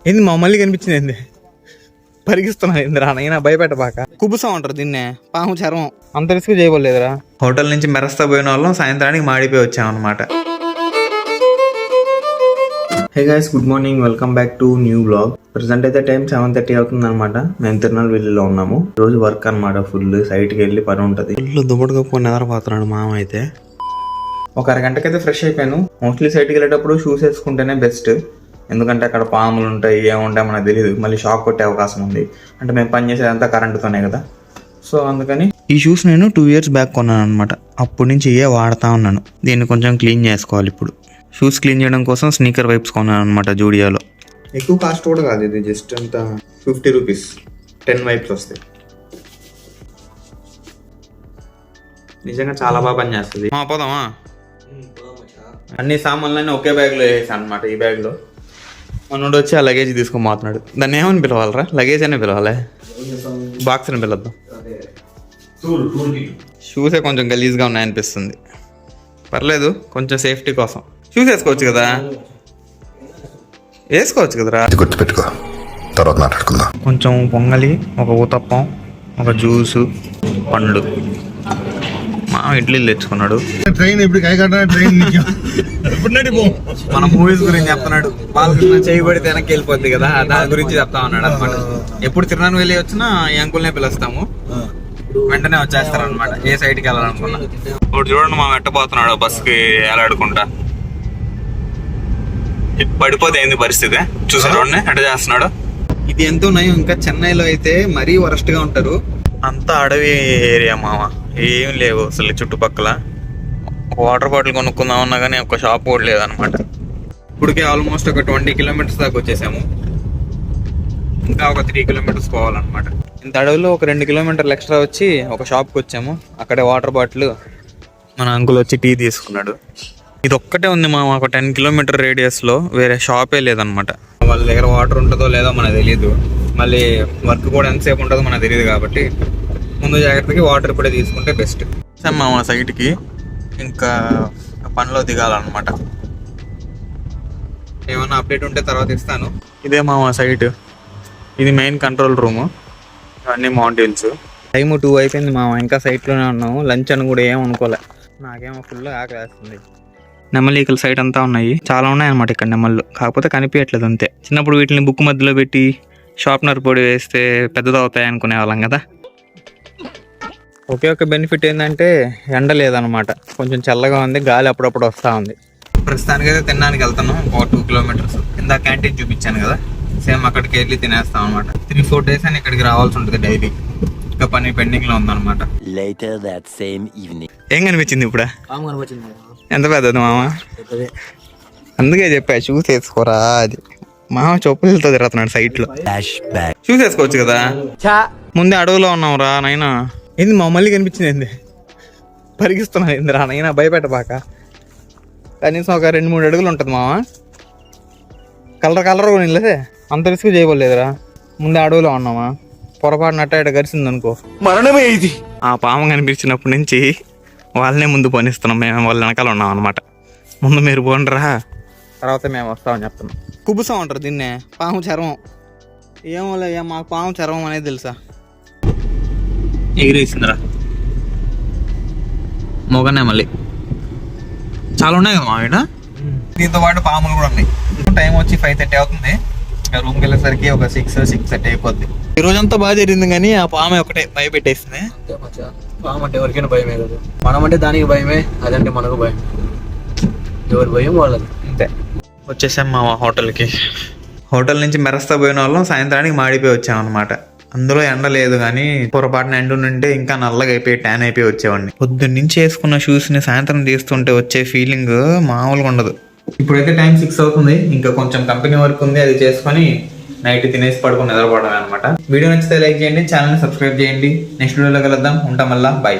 ఏంది మమ్మల్ని కనిపించింది ఏంది పరిగిస్తున్నా ఇందిరా నైనా భయపెట్టబాక కుబుసం అంటారు దీన్నే పాము చర్మం అంత రిస్క్ చేయబోలేదురా. హోటల్ నుంచి మెరస్తా పోయిన వాళ్ళం సాయంత్రానికి మాడిపోయి వచ్చామన్నమాట. Hey guys, good morning, welcome back to new blog. Present అయితే టైం 7:30 అవుతుంది అనమాట. మేము తిరునల్వేలిలో ఉన్నాము. రోజు వర్క్ అనమాట, ఫుల్ సైట్కి వెళ్ళి పని ఉంటుంది. ఫుల్ దుబ్బడుగా పోయి నిద్రపోతున్నాడు మామ. అయితే ఒక అరగంటకైతే ఫ్రెష్ అయిపోయాను. మోస్ట్లీ సైట్కి వెళ్ళేటప్పుడు షూస్ వేసుకుంటేనే బెస్ట్, ఎందుకంటే అక్కడ పాములు ఉంటాయి, ఏముంటాయి మనకు తెలియదు, మళ్ళీ షాక్ కొట్టే అవకాశం ఉంది. అంటే మేము పని చేసేదంతా కరెంటుతోనే కదా, సో అందుకని ఈ షూస్ నేను 2 years బ్యాక్ కొన్నాను అనమాట. అప్పటి నుంచి వాడుతూ ఉన్నాను. దీన్ని కొంచెం క్లీన్ చేసుకోవాలి ఇప్పుడు. షూస్ క్లీన్ చేయడం కోసం స్నీకర్ వైప్స్ కొన్నాను అనమాట జూడియోలో. ఎక్కువ కాస్ట్ కూడా కాదు, ఇది జస్ట్ అంత 50 రూపీస్, 10 వైప్స్ వస్తాయి. నిజంగా చాలా బాగా పని చేస్తుంది. పోదామా? అన్ని సామాన్లన్నీ ఒకే బ్యాగ్లో వేసాను అనమాట. ఈ బ్యాగ్లో మనోడు వచ్చి ఆ లగేజ్ తీసుకొని పోతున్నాడు. దాన్ని ఏమని పిలవాలరా? లగేజ్ అనే పిలవాలి, బాక్స్ అని పిలవద్దాం. షూసే కొంచెం గలీజ్గా ఉన్నాయనిపిస్తుంది. పర్లేదు, కొంచెం సేఫ్టీ కోసం షూస్ వేసుకోవచ్చు కదా, వేసుకోవచ్చు కదరా. గుర్తుపెట్టుకో, తర్వాత మాట్లాడుకుందాం. కొంచెం పొంగలి, ఒక ఊతప్పం, ఒక జ్యూసు, పండ్లు. మా ఇడ్లీలు తెచ్చుకున్నాడు. ట్రైన్ మన మూవీస్ గురించి చెప్తున్నాడు. బాలకృష్ణ చేయబడితే వెనక్కి వెళ్ళిపోద్ది కదా, దాని గురించి చెప్తా ఉన్నాడు అనమాట. ఎప్పుడు తిరునాను వచ్చినా ఈ అంకుల్నే పిలుస్తాము, వెంటనే వచ్చేస్తారు అనమాట ఏ సైడ్కి వెళ్ళాలనుకున్నా. ఇప్పుడు చూడండి మా వెంటపోతున్నాడు బస్కి ఏలాడుకుంటా. పడిపోతే ఏంది పరిస్థితి చూసారు, ఎట్ట చేస్తున్నాడు. ఇది ఎంతో నయం. ఇంకా చెన్నైలో అయితే మరీ వరస్ట్ గా ఉంటారు. అంతా అడవి ఏరియా మామ, ఏం లేవు అసలు చుట్టుపక్కల. వాటర్ బాటిల్ కొనుక్కుందామన్నా కానీ ఒక షాప్ కూడా లేదనమాట. ఇప్పటికే ఆల్మోస్ట్ ఒక 20 kilometers దాకా వచ్చేసాము. ఇంకా ఒక 3 kilometers పోవాలన్నమాట. ఇంత అడవిలో ఒక 2 kilometers ఎక్స్ట్రా వచ్చి ఒక షాప్కి వచ్చాము. అక్కడే వాటర్ బాటిల్ మన అంకుల్ వచ్చి టీ తీసుకున్నాడు. ఇది ఒక్కటే ఉంది మా ఒక 10 kilometers రేడియస్లో, వేరే షాపే లేదనమాట. వాళ్ళ దగ్గర వాటర్ ఉంటుందో లేదో మనకు తెలియదు, మళ్ళీ వర్క్ కూడా ఎంతసేపు ఉంటుందో మనకు తెలియదు. కాబట్టి ముందు జాగ్రత్తకి వాటర్ ఇప్పుడే తీసుకుంటే బెస్ట్. మా సైట్కి ఇంకా పనిలో దిగాలన్నమాట. ఏమన్నా అప్డేట్ ఉంటే తర్వాత ఇస్తాను. ఇదే మా సైట్, ఇది మెయిన్ కంట్రోల్ రూము, ఇవన్నీ మౌంటైన్స్. టైము 2 అయిపోయింది మామ, ఇంకా సైట్లోనే ఉన్నాము. లంచ్ అని కూడా ఏం అనుకోలే. నాకేమో ఫుల్ ఆకలేస్తుంది. నెమలీకల సైట్ అంతా ఉన్నాయి, చాలా ఉన్నాయన్నమాట ఇక్కడ నెమళ్ళు. కాకపోతే కనిపించట్లేదు అంతే. చిన్నప్పుడు వీటిని బుక్ మధ్యలో పెట్టి షార్ప్నర్ పొడి వేస్తే పెద్దదవుతాయి అనుకునే వాళ్ళం కదా. ఒకే ఒక బెనిఫిట్ ఏంటంటే ఎండ లేదనమాట, కొంచెం చల్లగా ఉంది, గాలి అప్పుడప్పుడు వస్తూ ఉంది. ప్రస్తుతానికి అయితే తినడానికి వెళ్తాను ఒక 2 kilometers. కింద క్యాంటీన్ చూపించాను కదా, సేమ్ అక్కడికి వెళ్ళి తినేస్తాం అనమాట. 3-4 days అని ఇక్కడికి రావాల్సి ఉంటుంది డైలీ. ఇంకా పని పెండింగ్ లో ఉందన్నమాట. ఏం కనిపించింది ఇప్పుడు? ఎంత పెద్దది మామ? అందుకే చెప్పా షూస్ వేసుకోరా అది. మామ చెప్పులతో తిరుగుతున్నాడు సైట్ లో. షూస్ వేసుకోవచ్చు కదా, ముందే అడవిలో ఉన్నాం రా నైనా. ఏంది మమ్మల్ని కనిపించింది ఏంది పరిగిస్తున్నా ఏందిరా నైనా భయపెట్టబాక. కనీసం ఒక 2-3 అడుగులు ఉంటుంది మామ. కలర్ కూడా నిలదే, అంత రిస్క్ చేయబోలేదురా. ముందే అడవిలో ఉన్నామా, పొరపాటున అట్ట గరిచింది అనుకో మరణమే ఇది. ఆ పాము కనిపించినప్పటి నుంచి వాళ్ళనే ముందు పనిస్తున్నాం, మేము వాళ్ళ వెనకాల ఉన్నాం అనమాట. ముందు మీరు పోండిరా, తర్వాత మేము వస్తామని చెప్తున్నాం. కుబుసం అంటారు దీన్నే, పాము చర్మం. ఏమో మాకు పాము చర్మం అనేది తెలుసా. ఎగిరేసిందిరా మొగనే. మళ్ళీ చాలా ఉన్నాయి కదా మా వీడ. దీంతో పాటు పాములు కూడా ఉన్నాయి. టైం వచ్చి 5:30 అవుతుంది. రూమ్కి వెళ్ళేసరికి ఒక 6-6:30 అయిపోద్ది. ఈ రోజంతా బాగా జరిగింది, కానీ ఆ పాము ఒకటే భయపెట్టేసింది. పాము అంటే ఎవరికైనా భయమే కదా, మనం అంటే దానికి భయమే, అదంటే మనకు భయం. ఎవరి భయం వాళ్ళది అంతే. వచ్చేసాం మా హోటల్కి. హోటల్ నుంచి మెరస్తా పోయిన వాళ్ళం సాయంత్రానికి మాడిపోయి వచ్చామన్నమాట. అందులో ఎండ లేదు, కానీ పొరపాటున ఎండ నుండి ఇంకా నల్లగా అయిపోయి ట్యాన్ అయిపోయి వచ్చేవాడిని. పొద్దున్న నుంచి వేసుకున్న షూస్ని సాయంత్రం తీస్తుంటే వచ్చే ఫీలింగ్ మామూలుగా ఉండదు. ఇప్పుడైతే టైం 6 అవుతుంది. ఇంకా కొంచెం కంపెనీ వర్క్ ఉంది, అది చేసుకొని నైట్ తినేసి పడుకొని నిద్రపోవడమే అనమాట. వీడియో నచ్చితే లైక్ చేయండి, ఛానల్ని సబ్స్క్రైబ్ చేయండి. నెక్స్ట్ వీడియోలో కలుద్దాం. ఉంటాం మళ్ళా, బాయ్.